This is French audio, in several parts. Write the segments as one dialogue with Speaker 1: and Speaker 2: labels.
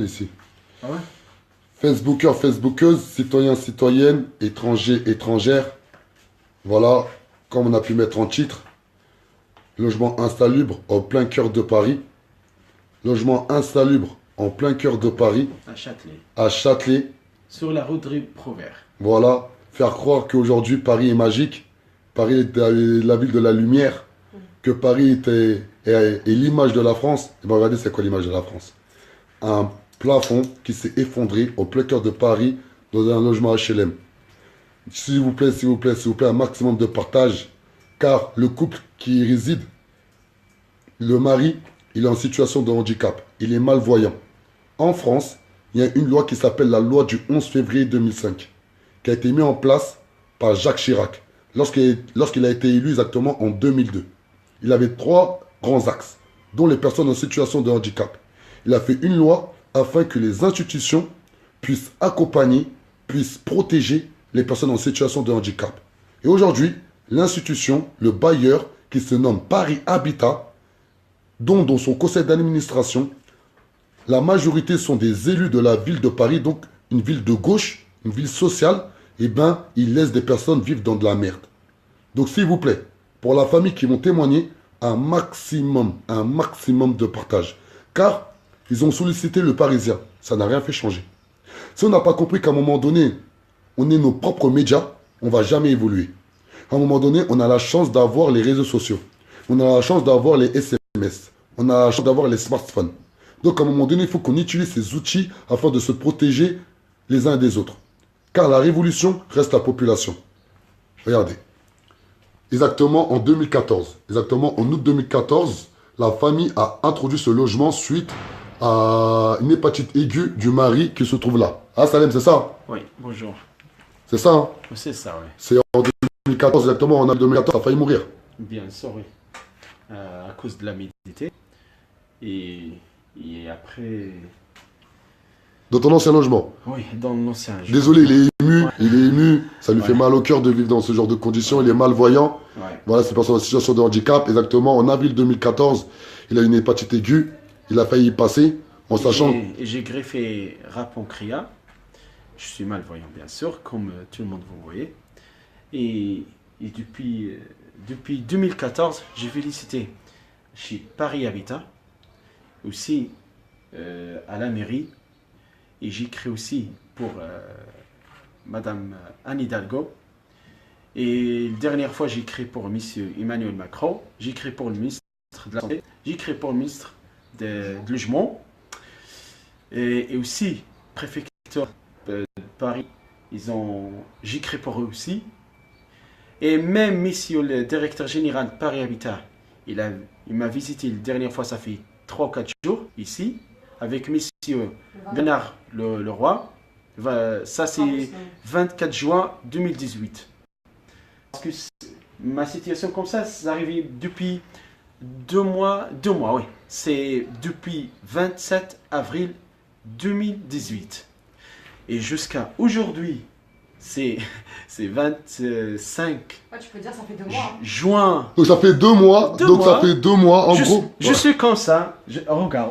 Speaker 1: Ici.
Speaker 2: Ah ouais?
Speaker 1: Facebookers, Facebookeuses, citoyens, citoyennes, étrangers, étrangères. Voilà, comme on a pu mettre en titre, logement insalubre en plein cœur de Paris. Logement insalubre en plein cœur de Paris,
Speaker 2: À Châtelet.
Speaker 1: à Châtelet.
Speaker 2: Sur la route de Provert.
Speaker 1: Voilà, faire croire qu'aujourd'hui Paris est magique, Paris est la ville de la lumière, que Paris est l'image de la France. Et bien regardez, c'est quoi l'image de la France? Un plafond qui s'est effondré au plein cœur de Paris dans un logement HLM. S'il vous plaît, s'il vous plaît, s'il vous plaît, un maximum de partage, car le couple qui y réside, le mari, il est en situation de handicap, il est malvoyant. En France, il y a une loi qui s'appelle la loi du 11 février 2005, qui a été mise en place par Jacques Chirac, lorsqu'il a été élu exactement en 2002. Il avait trois grands axes, dont les personnes en situation de handicap. Il a fait une loi afin que les institutions puissent accompagner, puissent protéger les personnes en situation de handicap. Et aujourd'hui, l'institution, le bailleur, qui se nomme Paris Habitat, dont dans son conseil d'administration, la majorité sont des élus de la ville de Paris, donc une ville de gauche, une ville sociale, eh bien, ils laissent des personnes vivre dans de la merde. Donc, s'il vous plaît, pour la famille qui vont témoigner, un maximum de partage. Car ils ont sollicité le Parisien. Ça n'a rien fait changer. Si on n'a pas compris qu'à un moment donné, on est nos propres médias, on ne va jamais évoluer. À un moment donné, on a la chance d'avoir les réseaux sociaux. On a la chance d'avoir les SMS. On a la chance d'avoir les smartphones. Donc, à un moment donné, il faut qu'on utilise ces outils afin de se protéger les uns des autres. Car la révolution reste la population. Regardez. Exactement en 2014, exactement en août 2014, la famille a introduit ce logement suite à une hépatite aiguë du mari qui se trouve là. Ah, Salem, c'est ça?
Speaker 2: Oui, bonjour.
Speaker 1: C'est ça, hein?
Speaker 2: C'est ça, oui.
Speaker 1: C'est en 2014, exactement, en août 2014, il a failli mourir.
Speaker 2: Bien sûr, oui. À cause de la médité. Et après...
Speaker 1: Dans ton ancien logement.
Speaker 2: Oui, dans l'ancien.
Speaker 1: Désolé, il est ému,
Speaker 2: Ouais.
Speaker 1: il est ému. Ça lui
Speaker 2: Ouais.
Speaker 1: fait mal au cœur de vivre dans ce genre de conditions. Il est malvoyant.
Speaker 2: Ouais.
Speaker 1: Voilà, c'est une personne en situation de handicap. Exactement, en avril 2014, il a une hépatite aiguë. Il a failli y passer, en sachant...
Speaker 2: Et j'ai greffé Raponcria. Je suis malvoyant, bien sûr, comme tout le monde vous voyez. Et depuis 2014, j'ai félicité chez Paris Habitat, aussi à la mairie. Et j'écris aussi pour Madame Anne Hidalgo. Et la dernière fois, j'ai écrit pour Monsieur Emmanuel Macron. J'ai écrit pour le ministre de la Santé. J'ai écrit pour le ministre de Logement. Et aussi, préfecture de Paris, j'ai écrit pour eux aussi. Et même Monsieur le directeur général de Paris Habitat, il m'a visité la dernière fois, ça fait 3 ou 4 jours, ici, avec Monsieur Bernard Leroy. Ça, c'est 24 juin 2018. Parce que ma situation comme ça arrive depuis 2 mois, oui. C'est depuis 27 avril 2018. Et jusqu'à aujourd'hui, c'est 25
Speaker 3: Ouais, tu peux dire, ça fait 2 mois.
Speaker 2: juin.
Speaker 1: Donc ça fait 2 mois, ça fait 2 mois, en gros.
Speaker 2: Je suis comme ça.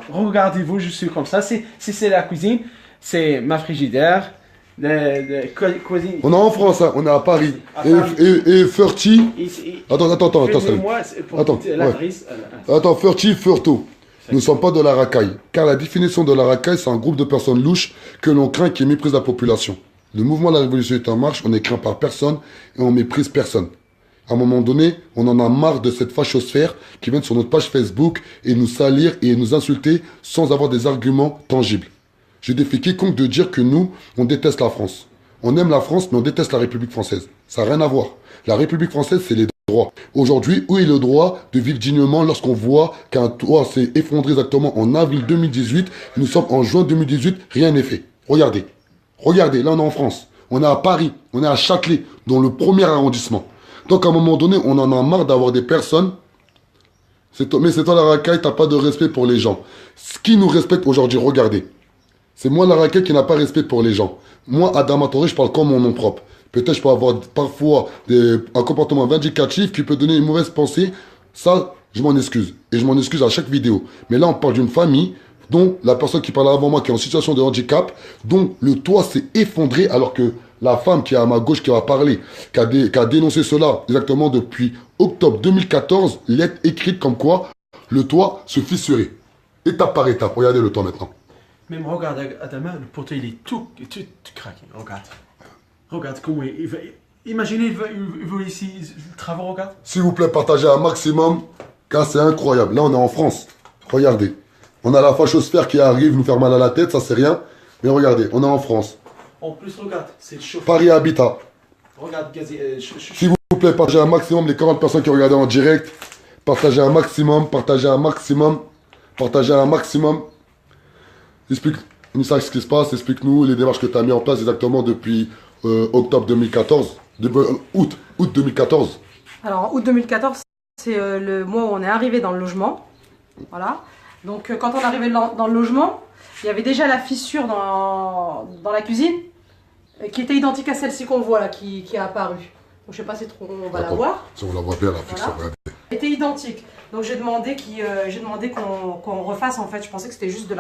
Speaker 2: Regardez-vous, je suis comme ça. C'est la cuisine, c'est ma frigidaire. Cuisine.
Speaker 1: On est en France, hein, on est à Paris.
Speaker 2: À Paris.
Speaker 1: Et Furti. Attends, Salim.
Speaker 2: Fais-le-moi pour
Speaker 1: Attends,
Speaker 2: l'adresse.
Speaker 1: Attends, Furti, Furto. Nous ne sommes pas de la racaille. Car la définition de la racaille, c'est un groupe de personnes louches que l'on craint qui méprise la population. Le mouvement de la révolution est en marche, on est craint par personne et on méprise personne. À un moment donné, on en a marre de cette fachosphère qui vient sur notre page Facebook et nous salir et nous insulter sans avoir des arguments tangibles. Je défie quiconque de dire que nous, on déteste la France. On aime la France, mais on déteste la République française. Ça n'a rien à voir. La République française, c'est les droits. Aujourd'hui, où est le droit de vivre dignement lorsqu'on voit qu'un toit s'est effondré exactement en avril 2018, nous sommes en juin 2018, rien n'est fait. Regardez. Regardez, là on est en France. On est à Paris, on est à Châtelet, dans le premier arrondissement. Donc à un moment donné, on en a marre d'avoir des personnes... Mais c'est toi la racaille, t'as pas de respect pour les gens. Ce qui nous respecte aujourd'hui, regardez. C'est moi la raquette qui n'a pas respect pour les gens. Moi, Adama Touré, je parle comme mon nom propre. Peut-être je peux avoir parfois un comportement vindicatif qui peut donner une mauvaise pensée. Ça, je m'en excuse. Et je m'en excuse à chaque vidéo. Mais là, on parle d'une famille dont la personne qui parlait avant moi, qui est en situation de handicap, dont le toit s'est effondré, alors que la femme qui est à ma gauche, qui va parler, qui a dénoncé cela exactement depuis octobre 2014, lettre écrite comme quoi le toit se fissurait. Étape par étape. Regardez le toit maintenant.
Speaker 2: Même regarde Adama, le poteau il est tout craqué. Regarde. Regarde comment il va. Imaginez, il veut ici, le travail, regarde.
Speaker 1: S'il vous plaît, partagez un maximum, car c'est incroyable. Là, on est en France. Regardez. On a la fachosphère qui arrive nous faire mal à la tête, ça c'est rien. Mais regardez, on est en France.
Speaker 2: En plus, regarde, c'est le chauffeur.
Speaker 1: Paris Habitat.
Speaker 2: Regarde, Gazi.
Speaker 1: S'il vous plaît, partagez un maximum, les 40 personnes qui regardaient en direct. Partagez un maximum, partagez un maximum, partagez un maximum. Explique-nous ce qui se passe, explique-nous les démarches que tu as mis en place exactement depuis octobre 2014, août 2014.
Speaker 3: Alors, août 2014, c'est le mois où on est arrivé dans le logement. Voilà. Donc, quand on est arrivé dans le logement, il y avait déjà la fissure dans la cuisine, qui était identique à celle-ci qu'on voit là, qui est apparue. Donc, je ne sais pas si trop on va la voir.
Speaker 1: Si on la voit bien, la fissure,
Speaker 3: voilà. Elle était identique. Donc j'ai demandé qu'on refasse, en fait. Je pensais que c'était juste de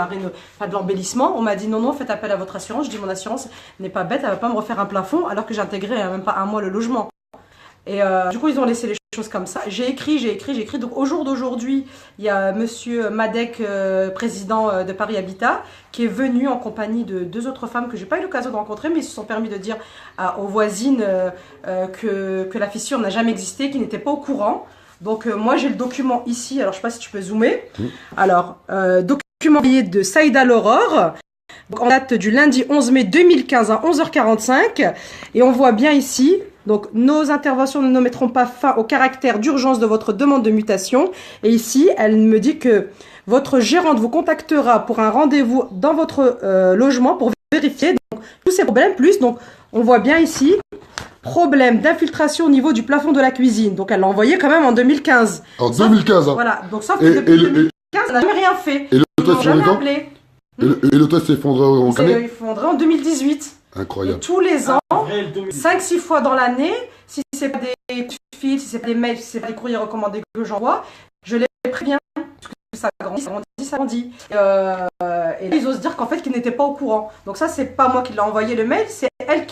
Speaker 3: l'embellissement. On m'a dit non, faites appel à votre assurance. Je dis mon assurance n'est pas bête, elle ne va pas me refaire un plafond alors que j'ai intégré il n'y a même pas un mois le logement. Et du coup, ils ont laissé les choses comme ça. J'ai écrit. Donc au jour d'aujourd'hui, il y a monsieur Madec, président de Paris Habitat, qui est venu en compagnie de 2 autres femmes que je n'ai pas eu l'occasion de rencontrer, mais ils se sont permis de dire aux voisines que la fissure n'a jamais existé, qu'ils n'étaient pas au courant. Donc moi j'ai le document ici, alors je ne sais pas si tu peux zoomer. Alors, document de Saïda L'Aurore, en date du lundi 11 mai 2015 à 11h45. Et on voit bien ici, donc nos interventions ne mettront pas fin au caractère d'urgence de votre demande de mutation. Et ici, elle me dit que votre gérante vous contactera pour un rendez-vous dans votre logement pour vérifier donc, tous ces problèmes. Plus, donc on voit bien ici, problème d'infiltration au niveau du plafond de la cuisine. Donc elle l'a envoyé quand même en 2015.
Speaker 1: En 2015, hein.
Speaker 3: Voilà, donc sauf que depuis 2015, elle n'a jamais rien fait.
Speaker 1: Et le toit
Speaker 3: jamais appelé.
Speaker 1: Et le toit s'est effondré en quelle année?
Speaker 3: Il s'est effondré en 2018.
Speaker 1: Incroyable.
Speaker 3: Et tous les ans, 5-6 fois dans l'année, si c'est pas des fils, si c'est pas des mails, si c'est pas des courriers recommandés que j'envoie, je les préviens. Parce que ça grandit. Et là, ils osent dire qu'en fait, qu'ils n'étaient pas au courant. Donc ça, c'est pas moi qui l'ai envoyé le mail, c'est elle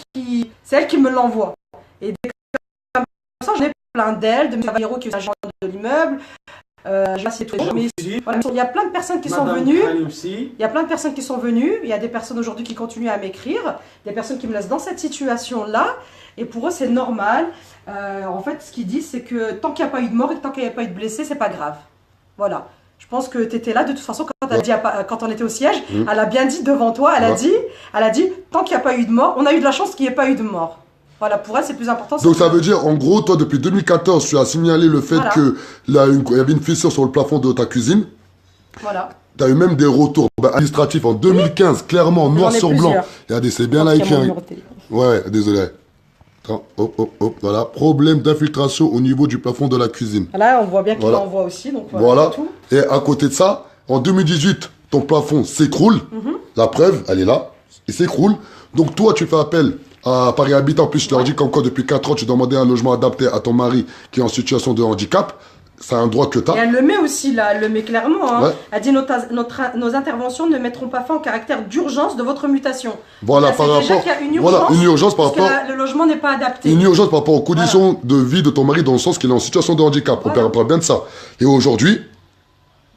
Speaker 3: qui me l'envoie. Et comme ça, j'en ai plein d'elle, de mes héros qui est agent de l'immeuble. Il y a plein de personnes qui sont venues. Il y a plein de personnes qui sont venues. Il y a des personnes aujourd'hui qui continuent à m'écrire. Des personnes qui me laissent dans cette situation-là. Et pour eux, c'est normal. En fait, ce qu'ils disent, c'est que tant qu'il n'y a pas eu de mort et tant qu'il n'y a pas eu de blessés, c'est pas grave. Voilà. Je pense que tu étais là de toute façon quand on était au siège. Elle a bien dit devant toi. Elle a dit tant qu'il n'y a pas eu de mort, on a eu de la chance qu'il n'y ait pas eu de mort. Voilà, pour elle, c'est plus important.
Speaker 1: Donc ça veut dire, en gros, toi, depuis 2014, tu as signalé le fait qu'il y avait une fissure sur le plafond de ta cuisine.
Speaker 3: Voilà.
Speaker 1: Tu as eu même des retours administratifs en 2015, clairement, noir sur blanc. Regardez, c'est bien là écrit. Ouais, désolé. Attends, hop, voilà. Problème d'infiltration au niveau du plafond de la cuisine.
Speaker 3: Là, on voit bien qu'il l'envoie aussi. Donc
Speaker 1: voilà. Et à côté de ça, en 2018, ton plafond s'écroule. La preuve, elle est là. Il s'écroule. Donc toi, tu fais appel à Paris Habitat. En plus, je te leur dis qu'encore depuis 4 ans, tu demandais un logement adapté à ton mari qui est en situation de handicap. C'est un droit que tu as.
Speaker 3: Et elle le met aussi là, elle le met clairement. Hein. Ouais. Elle dit nos interventions ne mettront pas fin au caractère d'urgence de votre mutation.
Speaker 1: Voilà, par rapport.
Speaker 3: Déjà qu'il y a une urgence
Speaker 1: par rapport.
Speaker 3: Le logement n'est pas adapté.
Speaker 1: Une urgence par rapport aux conditions de vie de ton mari dans le sens qu'il est en situation de handicap. On parle bien de ça. Et aujourd'hui,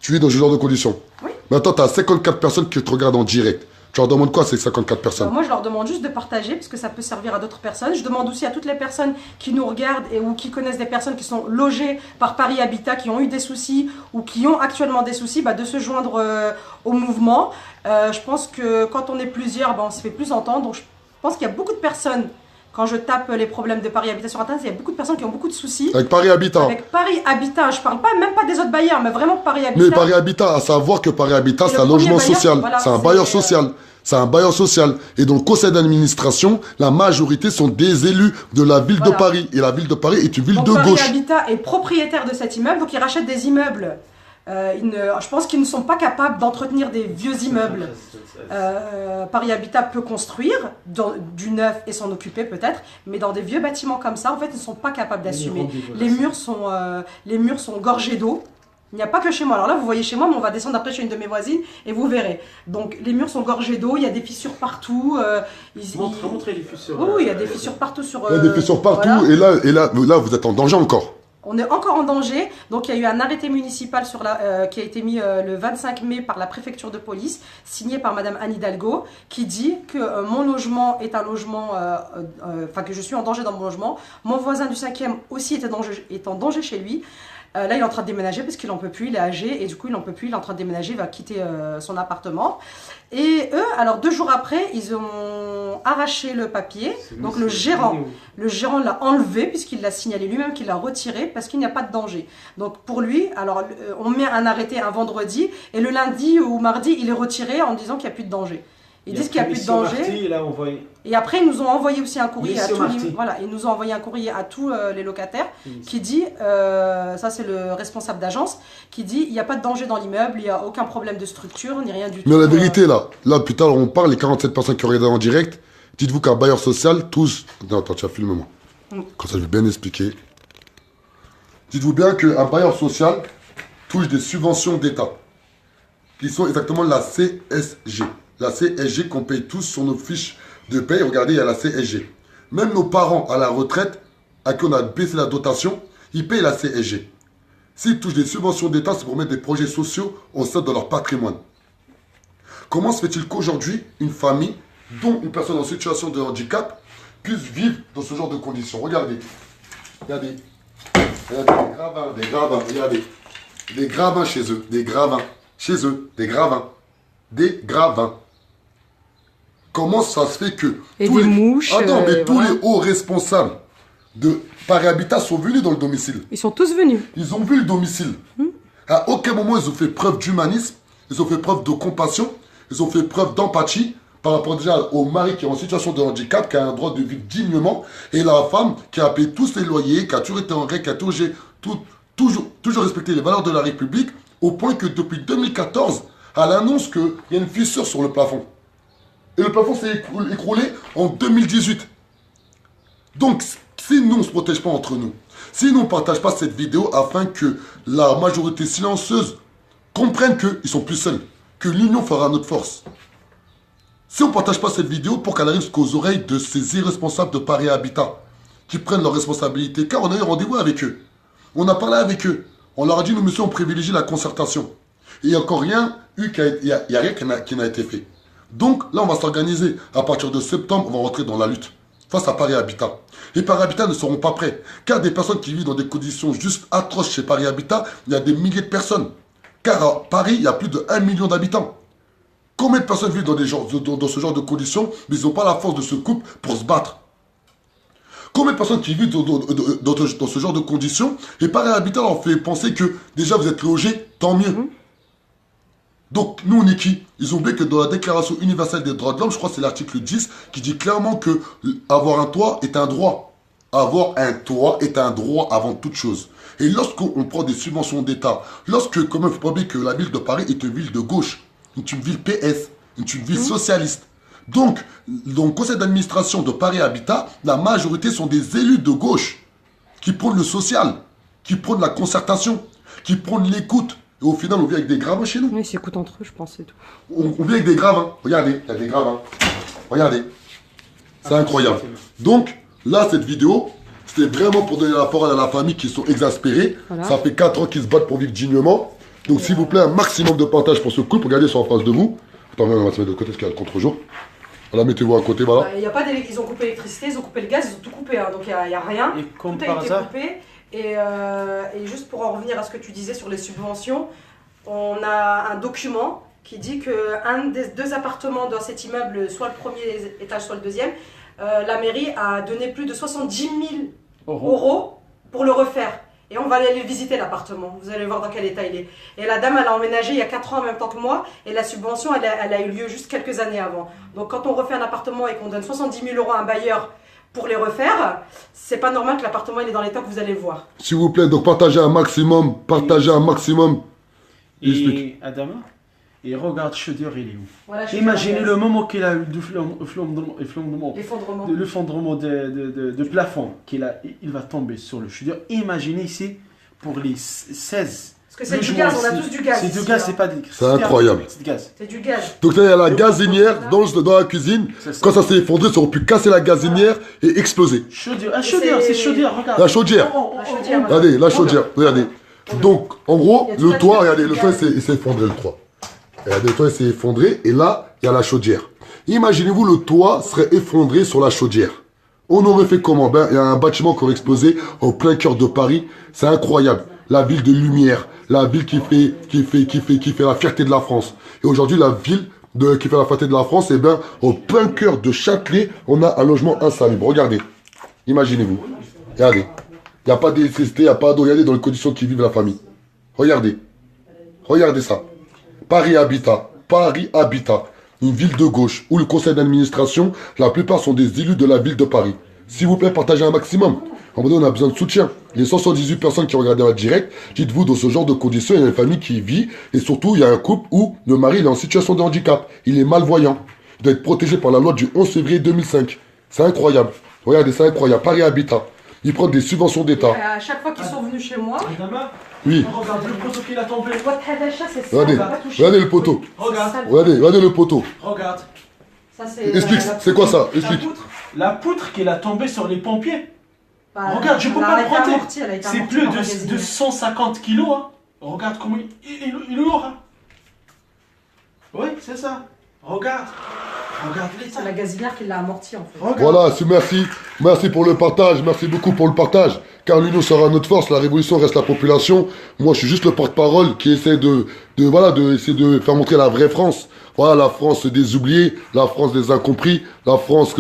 Speaker 1: tu es dans ce genre de conditions.
Speaker 3: Oui.
Speaker 1: Maintenant, tu as 54 personnes qui te regardent en direct. Tu leur demandes quoi, ces 54 personnes?
Speaker 3: Moi, je leur demande juste de partager, parce que ça peut servir à d'autres personnes. Je demande aussi à toutes les personnes qui nous regardent ou qui connaissent des personnes qui sont logées par Paris Habitat, qui ont eu des soucis ou qui ont actuellement des soucis, de se joindre au mouvement. Je pense que quand on est plusieurs, on se fait plus entendre. Donc, je pense qu'il y a beaucoup de personnes. Quand je tape les problèmes de Paris Habitat sur Internet, il y a beaucoup de personnes qui ont beaucoup de soucis.
Speaker 1: Avec Paris Habitat.
Speaker 3: Avec Paris Habitat, je parle même pas des autres bailleurs, mais vraiment Paris Habitat.
Speaker 1: Mais Paris Habitat, à savoir que Paris Habitat, c'est un logement social. Voilà, c'est un bailleur social. C'est un bailleur social. Et donc, conseil d'administration, la majorité sont des élus de la ville de Paris. Et la ville de Paris est une ville de gauche.
Speaker 3: Paris Habitat est propriétaire de cet immeuble, donc ils rachètent des immeubles. Je pense qu'ils ne sont pas capables d'entretenir des vieux immeubles. Paris Habitat peut construire du neuf et s'en occuper peut-être, mais dans des vieux bâtiments comme ça, en fait, ils ne sont pas capables d'assumer. Les murs sont gorgés d'eau. Il n'y a pas que chez moi. Alors là, vous voyez chez moi, mais on va descendre après chez une de mes voisines et vous verrez. Donc les murs sont gorgés d'eau, il y a des fissures partout.
Speaker 2: Montrez les fissures.
Speaker 3: Oui, il y a des fissures partout sur.
Speaker 1: Il y a des fissures partout
Speaker 3: voilà.
Speaker 1: et là, vous êtes en danger encore.
Speaker 3: On est encore en danger. Donc il y a eu un arrêté municipal qui a été mis le 25 mai par la préfecture de police, signé par Madame Anne Hidalgo, qui dit que mon logement est un logement, que je suis en danger dans mon logement. Mon voisin du 5e aussi est en danger chez lui. Là, il est en train de déménager parce qu'il n'en peut plus, il est âgé et du coup, il n'en peut plus, il est en train de déménager, il va quitter son appartement. Et eux, alors 2 jours après, ils ont arraché le papier. Donc le gérant l'a enlevé puisqu'il l'a signalé lui-même qu'il l'a retiré parce qu'il n'y a pas de danger. Donc pour lui, alors on met un arrêté un vendredi et le lundi ou mardi, il est retiré en disant qu'il n'y a plus de danger. Ils disent qu'il n'y a plus de danger. Et après, ils nous ont envoyé aussi un courrier à tous ils nous ont envoyé un courrier à tous les locataires qui dit, ça c'est le responsable d'agence, qui dit il n'y a pas de danger dans l'immeuble, il n'y a aucun problème de structure, ni rien du tout.
Speaker 1: Mais la vérité, là, plus tard, on parle, les 47 personnes qui ont regardé en direct, dites-vous qu'un bailleur social touche... Non, attends, tu as filmé moi. Comme ça, je vais bien expliquer. Dites-vous bien qu'un bailleur social touche des subventions d'État, qui sont exactement la CSG. La CSG qu'on paye tous sur nos fiches de paye. Regardez, il y a la CSG. Même nos parents à la retraite, à qui on a baissé la dotation, ils payent la CSG. S'ils touchent des subventions d'État, c'est pour mettre des projets sociaux au sein de leur patrimoine. Comment se fait-il qu'aujourd'hui, une famille, dont une personne en situation de handicap, puisse vivre dans ce genre de conditions? Regardez. Regardez. Regardez des gravins. Regardez. Des gravins chez eux. Des gravins. Chez eux. Des gravins. Des gravins. Comment ça se fait que...
Speaker 3: Et des mouches...
Speaker 1: Attends, mais tous les hauts responsables de Paris Habitat sont venus dans le domicile.
Speaker 3: Ils sont tous venus.
Speaker 1: Ils ont vu le domicile. À aucun moment, ils ont fait preuve d'humanisme, ils ont fait preuve de compassion, ils ont fait preuve d'empathie par rapport déjà au mari qui est en situation de handicap, qui a un droit de vivre dignement, et la femme qui a payé tous ses loyers, qui a toujours été en règle, qui a toujours respecté les valeurs de la République, au point que depuis 2014, elle annonce qu'il y a une fissure sur le plafond. Et le plafond s'est écroulé en 2018. Donc, si nous, on ne se protège pas entre nous, si nous, on ne partage pas cette vidéo afin que la majorité silencieuse comprenne qu'ils sont plus seuls, que l'union fera notre force. Si on ne partage pas cette vidéo pour qu'elle arrive jusqu'aux oreilles de ces irresponsables de Paris Habitat, qui prennent leurs responsabilités, car on a eu rendez-vous avec eux. On a parlé avec eux. On leur a dit, nous, monsieur, on privilégie la concertation. Et il n'y a encore rien eu, il n'y a rien qui n'a été fait. Donc là, on va s'organiser. À partir de septembre, on va rentrer dans la lutte face à Paris Habitat. Et Paris Habitat ne seront pas prêts. Car des personnes qui vivent dans des conditions juste atroces chez Paris Habitat, il y a des milliers de personnes. Car à Paris, il y a plus de 1 million d'habitants. Combien de personnes vivent dans ce genre de conditions, mais ils n'ont pas la force de se couper pour se battre? Combien de personnes qui vivent dans ce genre de conditions, et Paris Habitat leur fait penser que déjà vous êtes logés, tant mieux. Donc, nous, on est qui? Ils ont oublié que dans la Déclaration universelle des droits de l'homme, je crois que c'est l'article 10, qui dit clairement que avoir un toit est un droit. Avoir un toit est un droit avant toute chose. Et lorsqu'on prend des subventions d'État, lorsque, quand même, il ne faut pas oublier que la ville de Paris est une ville de gauche, est une ville PS, est une ville socialiste. Donc, dans le conseil d'administration de Paris Habitat, la majorité sont des élus de gauche qui prônent le social, qui prônent la concertation, qui prônent l'écoute. Et au final, on vient avec des gravins chez nous.
Speaker 3: Oui, ils s'écoutent entre eux, je pense, c'est tout.
Speaker 1: On vient avec des gravins. Regardez, il y a des gravins. Regardez. C'est incroyable. Donc, là, cette vidéo, c'était vraiment pour donner la parole à la famille qui sont exaspérés. Voilà. Ça fait 4 ans qu'ils se battent pour vivre dignement. Donc, s'il vous plaît, un maximum de partage pour ce couple. Regardez, ils sont en face de vous. Attends, on va se mettre de côté parce qu'il y a le contre-jour. Voilà, mettez-vous à côté, voilà.
Speaker 3: Il y a pas ils ont coupé l'électricité, ils ont coupé le gaz, ils ont tout coupé. Hein, donc, il n'y a rien.
Speaker 2: Et comme
Speaker 3: tout a été coupé. Et juste pour en revenir à ce que tu disais sur les subventions, on a un document qui dit qu'un des 2 appartements dans cet immeuble, soit le premier étage, soit le deuxième, la mairie a donné plus de 70 000 euros pour le refaire. Et on va aller visiter l'appartement, vous allez voir dans quel état il est. Et la dame, elle a emménagé il y a 4 ans en même temps que moi, et la subvention, elle a eu lieu juste quelques années avant. Donc quand on refait un appartement et qu'on donne 70 000 euros à un bailleur pour les refaire, c'est pas normal que l'appartement il est dans l'état que vous allez le voir.
Speaker 1: S'il vous plaît, donc partagez un maximum,
Speaker 2: Et Adama, et regarde Chaudière, il est où? Voilà, imaginez le moment qu'il a eu l'effondrement de plafond, il va tomber sur le Chaudière. Imaginez ici pour les 16
Speaker 3: que c'est du gaz, on a tous du gaz.
Speaker 2: C'est du
Speaker 3: ici,
Speaker 2: gaz,
Speaker 3: hein.
Speaker 2: c'est pas d'électricité.
Speaker 1: C'est incroyable.
Speaker 2: C'est du gaz.
Speaker 3: C'est du gaz.
Speaker 1: Donc là, il y a la gazinière dans la cuisine.
Speaker 2: C'est ça.
Speaker 1: Quand ça s'est effondré, ça aurait pu casser la gazinière et exploser.
Speaker 2: Chaudière, ah, chaudière, c'est chaudière, regarde.
Speaker 1: La chaudière.
Speaker 3: La chaudière,
Speaker 1: Regardez, la chaudière, regardez. Donc, en gros,
Speaker 3: Il y a toute
Speaker 1: le
Speaker 3: la
Speaker 1: toit,
Speaker 3: chaudière
Speaker 1: regardez,
Speaker 3: qui
Speaker 1: le toit,
Speaker 3: gagne.
Speaker 1: il s'est effondré, le toit. Regardez, le toit, il s'est effondré, et là, il y a la chaudière. Imaginez-vous, le toit serait effondré sur la chaudière. On aurait fait comment? Ben, il y a un bâtiment qui aurait explosé au plein cœur de Paris. C'est incroyable. La ville de lumière, la ville qui fait la fierté de la France. Et aujourd'hui, la ville qui fait la fierté de la France, eh ben, au plein cœur de Châtelet, on a un logement insalubre. Regardez. Imaginez-vous. Regardez. Il n'y a pas d'électricité, il n'y a pas d'eau. Regardez dans les conditions qui vivent la famille. Regardez. Regardez ça. Paris Habitat. Paris Habitat. Une ville de gauche où le conseil d'administration, la plupart sont des élus de la ville de Paris. S'il vous plaît, partagez un maximum. En on a besoin de soutien. Les 178 personnes qui ont regardé en direct, dites-vous, dans ce genre de conditions, il y a une famille qui vit, et surtout, il y a un couple où le mari il est en situation de handicap. Il est malvoyant. Il doit être protégé par la loi du 11 février 2005. C'est incroyable. Regardez, c'est incroyable. Paris Habitat. Ils prennent des subventions d'État.
Speaker 3: À chaque fois qu'ils sont venus chez moi,
Speaker 2: Madame,
Speaker 1: Oui.
Speaker 2: regarde le poteau qu'il a tombé.
Speaker 3: What Hadasha, c'est ça.
Speaker 1: Regardez,
Speaker 3: on va pas toucher.
Speaker 1: regardez le poteau.
Speaker 2: Regarde,
Speaker 1: Regardez le poteau.
Speaker 2: regarde.
Speaker 3: Ça, c'est
Speaker 1: Explique, c'est quoi ça? Explique.
Speaker 2: La poutre qui a tombé sur les pompiers.
Speaker 3: Bah,
Speaker 2: Regarde, je peux
Speaker 3: elle a
Speaker 2: pas le
Speaker 3: été
Speaker 2: prendre.
Speaker 3: amortie, elle a été
Speaker 2: C'est
Speaker 3: amortie
Speaker 2: plus
Speaker 3: par
Speaker 2: de
Speaker 3: magazine.
Speaker 2: 150 kilos. Hein. Regarde comment il est lourd. Hein. Oui, c'est ça. Regarde. Regarde l'état.
Speaker 3: C'est la gazinière qui l'a amorti en fait.
Speaker 2: Regarde.
Speaker 1: Voilà, merci. Merci pour le partage. Merci beaucoup pour le partage. Car l'union sera notre force. La révolution reste la population. Moi, je suis juste le porte-parole qui essaie essayer de faire montrer la vraie France. Voilà, la France des oubliés, la France des incompris, la France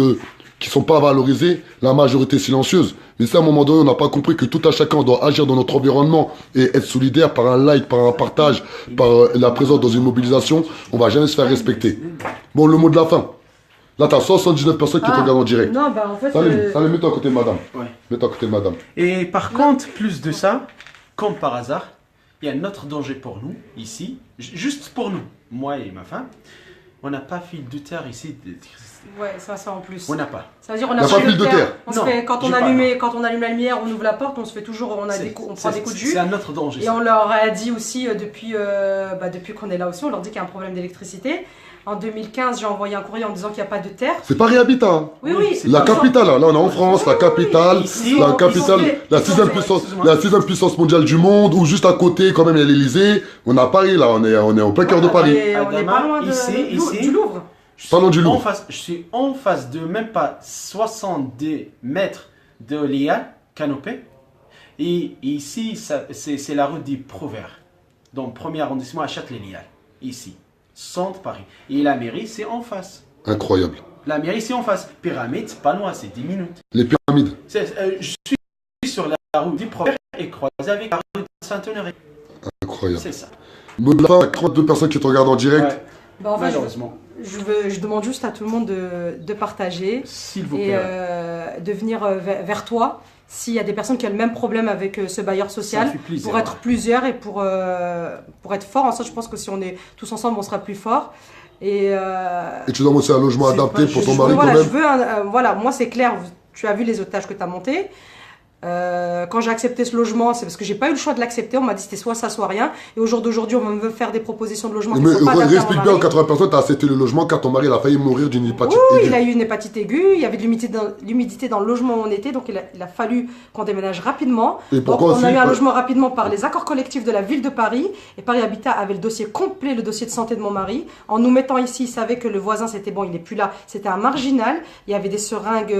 Speaker 1: qui sont pas valorisés, la majorité silencieuse. Mais ça, à un moment donné, on n'a pas compris que tout à chacun doit agir dans notre environnement et être solidaire par un like, par un partage, par la présence dans une mobilisation. On va jamais se faire respecter. Bon, le mot de la fin. Là, t'as 79 personnes qui te regardent en direct.
Speaker 3: Non, bah en fait.
Speaker 1: Salut, mets-toi à côté de madame.
Speaker 2: Ouais.
Speaker 1: Mets-toi à côté de madame.
Speaker 2: Et par contre, plus de ça, comme par hasard, il y a un autre danger pour nous, ici, juste pour nous, moi et ma femme. On n'a pas fil de terre ici d'électricité.
Speaker 3: Ouais, ça en plus.
Speaker 2: On n'a pas.
Speaker 3: Ça veut dire on
Speaker 1: Y a
Speaker 3: a
Speaker 1: pas fil de terre.
Speaker 3: On se
Speaker 2: Non,
Speaker 3: fait, quand
Speaker 2: j'ai
Speaker 3: on
Speaker 2: pas,
Speaker 3: allume la lumière, on ouvre la porte, on se fait toujours, on prend des coups de jus.
Speaker 2: C'est un autre danger.
Speaker 3: Et
Speaker 2: ça.
Speaker 3: on leur a dit aussi depuis qu'on est là aussi, on leur dit qu'il y a un problème d'électricité. En 2015, j'ai envoyé un courrier en disant qu'il n'y a pas de terre.
Speaker 1: C'est Paris Habitat. Hein.
Speaker 3: Oui,
Speaker 2: Oui,
Speaker 3: oui.
Speaker 2: c'est
Speaker 1: La
Speaker 3: Ils sont-
Speaker 1: capitale, là on est en France, la capitale,
Speaker 2: Ici,
Speaker 1: la
Speaker 3: ils
Speaker 1: capitale,
Speaker 3: sont faits-
Speaker 1: la
Speaker 3: ils sont
Speaker 1: sixième
Speaker 3: faits-
Speaker 1: puissance,
Speaker 2: excuse-moi.
Speaker 1: la sixième puissance mondiale du monde, ou juste à côté, quand même, il y a l'Elysée. On est à Paris, là, on est au plein cœur de Paris.
Speaker 3: On est pas loin
Speaker 2: Ici.
Speaker 3: du Louvre.
Speaker 1: Pas loin du Louvre.
Speaker 2: Je suis en face de même pas 70 mètres de l'IA, Canopée. Et ici, c'est la rue des Prouvaires. Dans le premier arrondissement à Châtelet-Léal. Ici. Centre Paris. Et la mairie, c'est en face.
Speaker 1: Incroyable.
Speaker 2: La mairie, c'est en face. Pyramide, c'est pas loin, c'est 10 minutes.
Speaker 1: Les pyramides.
Speaker 2: Je suis sur la rue des Prouvaires et croisé avec la rue de Saint-Honoré.
Speaker 1: Incroyable.
Speaker 2: C'est ça.
Speaker 1: Mot de la fin, 32 personnes qui te regardent en direct.
Speaker 2: Ouais,
Speaker 3: Bah, en fait,
Speaker 2: malheureusement.
Speaker 3: je demande juste à tout le monde de partager
Speaker 2: S'il vous
Speaker 3: et
Speaker 2: plaît. Ouais.
Speaker 3: de venir vers toi s'il y a des personnes qui ont le même problème avec ce bailleur
Speaker 2: Ça
Speaker 3: social.
Speaker 2: fait plaisir,
Speaker 3: Pour être
Speaker 2: ouais.
Speaker 3: plusieurs et pour être fort. En ça, je pense que si on est tous ensemble, on sera plus fort. Et
Speaker 1: Et tu donnes aussi un logement
Speaker 2: C'est
Speaker 1: adapté
Speaker 2: pas-
Speaker 1: pour
Speaker 2: je
Speaker 1: ton
Speaker 2: veux-
Speaker 1: mari
Speaker 3: voilà,
Speaker 1: quand
Speaker 3: je
Speaker 1: même.
Speaker 3: veux voilà, moi c'est clair, tu as vu les otages que tu as montés. Quand j'ai accepté ce logement, c'est parce que j'ai pas eu le choix de l'accepter. On m'a dit c'était soit ça, soit rien. Et au jour d'aujourd'hui, on me veut faire des propositions de logement qui
Speaker 1: Mais
Speaker 3: sont pas adaptées à mon
Speaker 1: explique bien, en
Speaker 3: mari.
Speaker 1: 80 personnes, t'as accepté le logement car ton mari il a failli mourir d'une hépatite
Speaker 3: Oui,
Speaker 1: aiguë.
Speaker 3: il a eu une hépatite aiguë, il y avait de l'humidité dans le logement où on était, donc il a fallu qu'on déménage rapidement.
Speaker 1: Et
Speaker 3: Donc
Speaker 1: pourquoi
Speaker 3: on a
Speaker 1: aussi
Speaker 3: eu un logement rapidement par les accords collectifs de la ville de Paris. Et Paris Habitat avait le dossier complet, le dossier de santé de mon mari. En nous mettant ici, il savait que le voisin c'était bon, il n'est plus là. C'était un marginal. Il y avait des seringues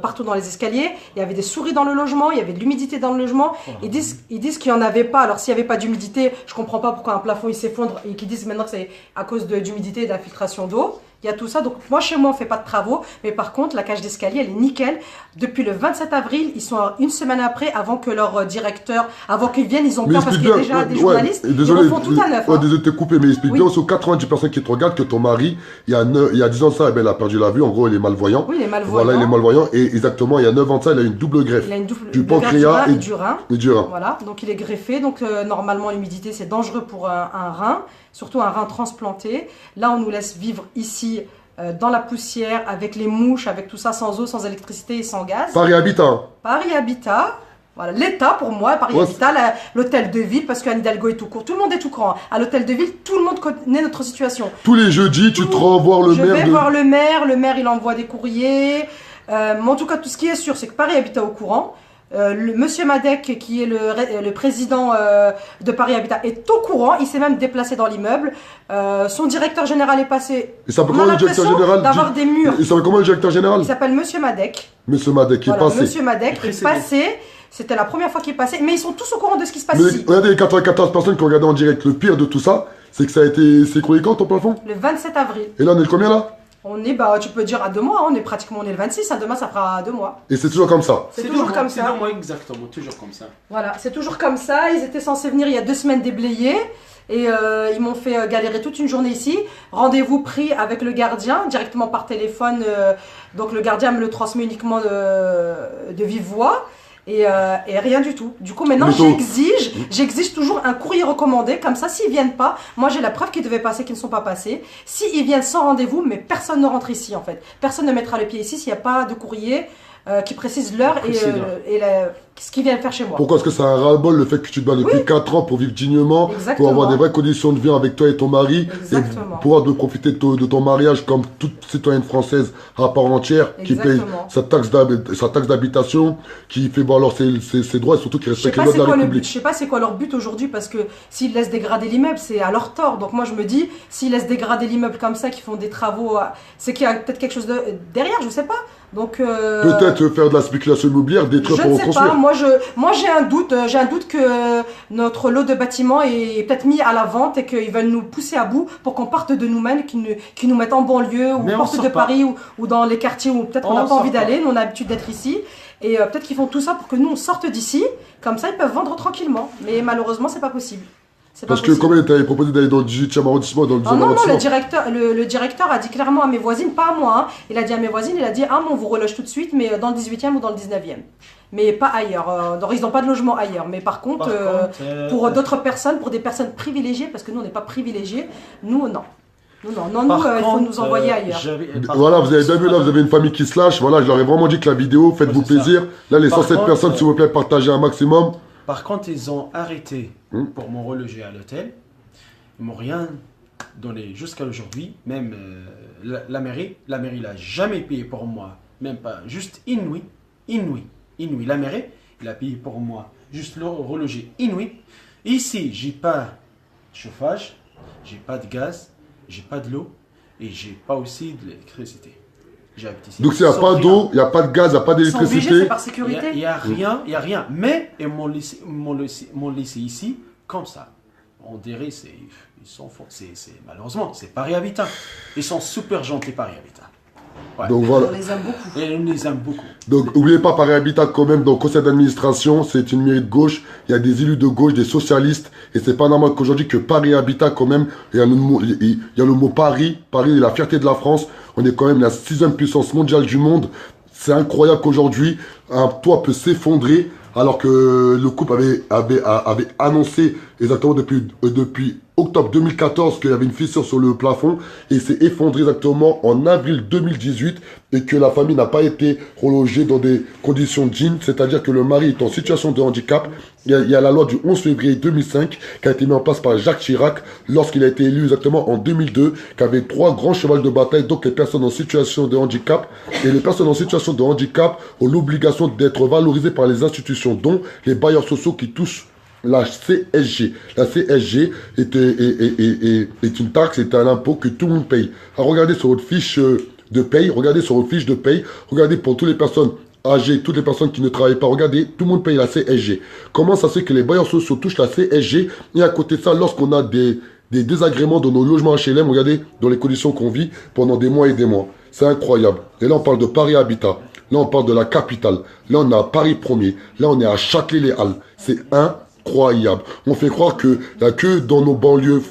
Speaker 3: partout dans les escaliers. Il y avait des souris dans le logement. Il y avait de l'humidité dans le logement. Ils disent qu'il n'y en avait pas. Alors s'il n'y avait pas d'humidité, je comprends pas pourquoi un plafond il s'effondre et qu'ils disent maintenant que c'est à cause d'humidité et d'infiltration d'eau. Il y a tout ça. Donc moi chez moi on fait pas de travaux. Mais par contre la cage d'escalier elle est nickel. Depuis le 27 avril, ils sont une semaine après, avant que leur directeur, avant qu'ils viennent, ils ont
Speaker 1: Mais
Speaker 3: peur parce qu'il y a déjà des journalistes. Ils refont tout à neuf.
Speaker 1: Ouais,
Speaker 3: hein.
Speaker 1: désolé de te couper, mais explique
Speaker 3: Oui.
Speaker 1: bien aux 90 personnes qui te regardent que ton mari, il y a 10 ans de ça, eh ben, il a perdu la vue. En gros, il est malvoyant.
Speaker 3: Oui, il est malvoyant.
Speaker 1: Voilà, il est malvoyant. Et exactement, il y a 9 ans de ça, il a une double greffe.
Speaker 3: Il a une double
Speaker 1: Du
Speaker 3: une greffe
Speaker 1: pancréas
Speaker 3: et du rein.
Speaker 1: Et du rein.
Speaker 3: Voilà, donc il est greffé. Donc normalement l'humidité c'est dangereux pour un rein, surtout un rein transplanté. Là on nous laisse vivre ici dans la poussière avec les mouches, avec tout ça sans eau, sans électricité et sans gaz.
Speaker 1: Paris Habitat.
Speaker 3: Paris Habitat. Voilà, l'État, pour moi, Paris
Speaker 1: Ouais,
Speaker 3: Habitat, l'hôtel de ville, parce qu'Anne Hidalgo est tout court, tout le monde est tout grand. À l'hôtel de ville, tout le monde connaît notre situation.
Speaker 1: Tous les jeudis, tu te rends voir le
Speaker 3: Je
Speaker 1: maire
Speaker 3: vais
Speaker 1: de...
Speaker 3: voir le maire, il envoie des courriers. Mais en tout cas, tout ce qui est sûr, c'est que Paris Habitat est au courant. Monsieur Madec, qui est le président de Paris Habitat, est au courant. Il s'est même déplacé dans l'immeuble. Son directeur général est passé.
Speaker 1: Il s'appelle
Speaker 3: On a
Speaker 1: comment le directeur
Speaker 3: l'impression
Speaker 1: général?
Speaker 3: d'avoir des murs.
Speaker 1: Il s'appelle comment le directeur général?
Speaker 3: Il s'appelle Monsieur Madec.
Speaker 1: Monsieur Madec, qui est
Speaker 3: Voilà,
Speaker 1: passé.
Speaker 3: Monsieur Madec est passé. C'était la première fois qu'il est passé. Mais ils sont tous au courant de ce qui se passe
Speaker 1: Mais
Speaker 3: ici.
Speaker 1: regardez les 94 personnes qui ont regardé en direct. Le pire de tout ça, c'est que ça a été... C'est écroulé quand ton plafond?
Speaker 3: Le 27 avril.
Speaker 1: Et là, on est le combien là?
Speaker 3: On est, tu peux dire à 2 mois. On est le 26. Demain, ça fera 2 mois.
Speaker 1: Et c'est toujours comme ça.
Speaker 3: C'est toujours comme
Speaker 2: C'est
Speaker 3: ça.
Speaker 2: 2 mois exactement, toujours comme ça.
Speaker 3: Voilà, c'est toujours comme ça. Ils étaient censés venir il y a 2 semaines déblayés. Et ils m'ont fait galérer toute une journée ici. Rendez-vous pris avec le gardien, directement par téléphone. Donc le gardien me le transmet uniquement de vive voix. Et rien du tout. Du coup, maintenant, j'exige toujours un courrier recommandé. Comme ça, s'ils viennent pas, moi j'ai la preuve qu'ils devaient passer, qu'ils ne sont pas passés. S'ils viennent sans rendez-vous, mais personne ne rentre ici en fait. Personne ne mettra le pied ici s'il n'y a pas de courrier qui précise l'heure et ce qu'ils viennent faire chez moi.
Speaker 1: Pourquoi est-ce que c'est un ras-le-bol le fait que tu te bats depuis 4 ans pour vivre dignement,
Speaker 3: Exactement.
Speaker 1: pour avoir des vraies conditions de vie avec toi et ton mari,
Speaker 3: Exactement.
Speaker 1: et pouvoir profiter de ton mariage comme toute citoyenne française à part entière, qui paye
Speaker 3: Exactement.
Speaker 1: sa taxe d'habitation, qui fait valoir ses droits et surtout qui
Speaker 3: Je sais
Speaker 1: respecte
Speaker 3: pas
Speaker 1: les lois
Speaker 3: c'est
Speaker 1: de la
Speaker 3: quoi le but,
Speaker 1: République.
Speaker 3: je sais pas c'est quoi leur but aujourd'hui parce que s'ils laissent dégrader l'immeuble, c'est à leur tort. Donc moi je me dis, s'ils laissent dégrader l'immeuble comme ça, qu'ils font des travaux, c'est qu'il y a peut-être quelque chose derrière, je sais pas. Donc
Speaker 1: Peut-être faire de la spéculation immobilière, détruire
Speaker 3: je
Speaker 1: pour
Speaker 3: ne sais
Speaker 1: reconstruire.
Speaker 3: pas. Moi j'ai un doute que notre lot de bâtiments est peut-être mis à la vente et qu'ils veulent nous pousser à bout pour qu'on parte de nous-mêmes, qu'ils nous mettent en banlieue ou
Speaker 2: Mais on
Speaker 3: porte
Speaker 2: sort
Speaker 3: de
Speaker 2: pas.
Speaker 3: Paris ou dans les quartiers où peut-être on n'a
Speaker 2: On
Speaker 3: pas envie
Speaker 2: sort pas.
Speaker 3: d'aller, nous on a l'habitude d'être ici. Et peut-être qu'ils font tout ça pour que nous on sorte d'ici, comme ça ils peuvent vendre tranquillement. Mais malheureusement c'est pas possible. C'est pas
Speaker 1: Parce que
Speaker 3: possible.
Speaker 1: comme elle t'avait proposé d'aller dans le 18e arrondissement, dans le 10e
Speaker 3: Ah non, non,
Speaker 1: arrondissement.
Speaker 3: le directeur a dit clairement à mes voisines, pas à moi, hein. Il a dit à mes voisines, il a dit, on vous reloge tout de suite, mais dans le 18e ou dans le 19e. Mais pas ailleurs. Donc, ils n'ont pas de logement ailleurs. Mais par contre, pour d'autres personnes, pour des personnes privilégiées, parce que nous, on n'est pas privilégiés, nous, non. Nous, il faut nous envoyer ailleurs.
Speaker 1: Voilà, vous avez bien vu là, vous avez une famille qui se lâche. Voilà, je leur ai vraiment dit que la vidéo, faites-vous
Speaker 2: Ouais, c'est ça.
Speaker 1: plaisir. Là, les
Speaker 2: Par
Speaker 1: 107
Speaker 2: contre,
Speaker 1: personnes, s'il vous plaît, partagez un maximum.
Speaker 2: Par contre, ils ont arrêté pour me reloger à l'hôtel. Ils m'ont rien donné jusqu'à aujourd'hui. Même la mairie l'a jamais payé pour moi. Même pas, juste une nuit. La mairie, il a payé pour moi. Juste le reloger une nuit. Ici, j'ai pas de chauffage, j'ai pas de gaz, j'ai pas de l'eau et j'ai pas aussi de l'électricité. J'habite ici.
Speaker 1: Donc, s'il n'y a
Speaker 2: Sans
Speaker 1: pas
Speaker 2: rien.
Speaker 1: d'eau, il n'y a pas de gaz, il n'y a pas
Speaker 3: Ils sont obligés,
Speaker 1: d'électricité.
Speaker 3: c'est par
Speaker 2: Il
Speaker 3: sécurité.
Speaker 2: n'y a rien. Mais ils m'ont laissé ici comme ça. On dirait ils sont forts. Malheureusement, c'est Paris Habitat. Ils sont super gentils Paris Habitat. Ouais.
Speaker 1: Donc, voilà.
Speaker 3: On les aime beaucoup.
Speaker 2: Et on les aime beaucoup.
Speaker 1: Donc, n'oubliez pas, Paris Habitat, quand même, dans le conseil d'administration, c'est une mairie de gauche. Il y a des élus de gauche, des socialistes. Et c'est pas normal qu'aujourd'hui, que Paris Habitat, quand même, il y a le mot Paris. Paris est la fierté de la France. On est quand même la 6e puissance mondiale du monde. C'est incroyable qu'aujourd'hui, un toit peut s'effondrer. Alors que le couple avait annoncé exactement depuis octobre 2014 qu'il y avait une fissure sur le plafond et s'est effondré exactement en avril 2018 et que la famille n'a pas été relogée dans des conditions dignes, c'est-à-dire que le mari est en situation de handicap. Il y a la loi du 11 février 2005 qui a été mise en place par Jacques Chirac lorsqu'il a été élu exactement en 2002, qui avait 3 grands chevals de bataille, donc les personnes en situation de handicap. Et les personnes en situation de handicap ont l'obligation d'être valorisées par les institutions, dont les bailleurs sociaux qui touchent la CSG. La CSG est une taxe, c'est un impôt que tout le monde paye. Alors regardez sur votre fiche de paye, regardez pour toutes les personnes âgées, toutes les personnes qui ne travaillent pas, regardez, tout le monde paye la CSG. Comment ça se fait que les bailleurs sociaux touchent la CSG et à côté de ça, lorsqu'on a des désagréments dans nos logements HLM, regardez dans les conditions qu'on vit pendant des mois et des mois. C'est incroyable. Et là, on parle de Paris Habitat. Là, on parle de la capitale. Là, on est à Paris 1er. Là, on est à Châtelet-les-Halles. C'est incroyable. On fait croire qu'il n'y a que dans nos banlieues,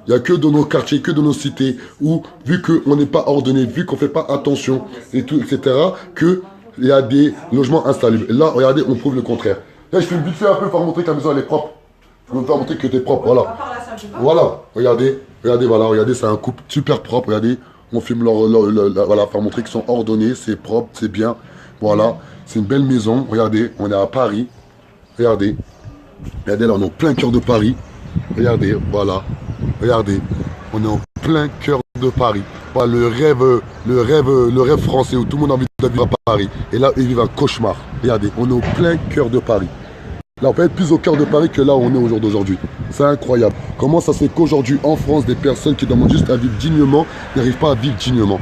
Speaker 1: il n'y a que dans nos quartiers, que dans nos cités, où, vu qu'on n'est pas ordonné, vu qu'on ne fait pas attention, et tout, etc., qu'il y a des logements installés. Et là, regardez, on prouve le contraire. Là, je fais vite fait un peu pour montrer que la maison, elle est propre. Je veux me faire montrer que tu es propre, voilà. Voilà, regardez, voilà, regardez, c'est un couple super propre, regardez. On filme voilà, pour montrer qu'ils sont ordonnés, c'est propre, c'est bien. Voilà, c'est une belle maison, regardez, on est à Paris. Regardez. Regardez, là, on est en plein cœur de Paris. Regardez, voilà. Regardez. On est en plein cœur de Paris. Voilà, le rêve français où tout le monde a envie de vivre à Paris. Et là, ils vivent un cauchemar. Regardez, on est au plein cœur de Paris. Là, on peut être plus au cœur de Paris que là où on est au jour d'aujourd'hui. C'est incroyable. Comment ça se fait qu'aujourd'hui, en France, des personnes qui demandent juste à vivre dignement n'arrivent pas à vivre dignement.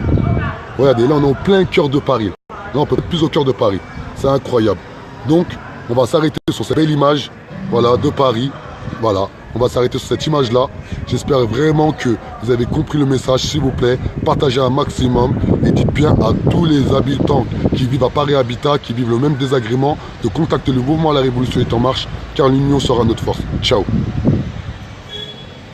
Speaker 1: Regardez, là, on est en plein cœur de Paris. Là, on peut être plus au cœur de Paris. C'est incroyable. Donc, on va s'arrêter sur cette belle image, voilà, de Paris. Voilà, on va s'arrêter sur cette image-là. J'espère vraiment que vous avez compris le message, s'il vous plaît. Partagez un maximum et dites bien à tous les habitants qui vivent à Paris Habitat, qui vivent le même désagrément, de contacter le mouvement La Révolution est en marche, car l'union sera notre force. Ciao.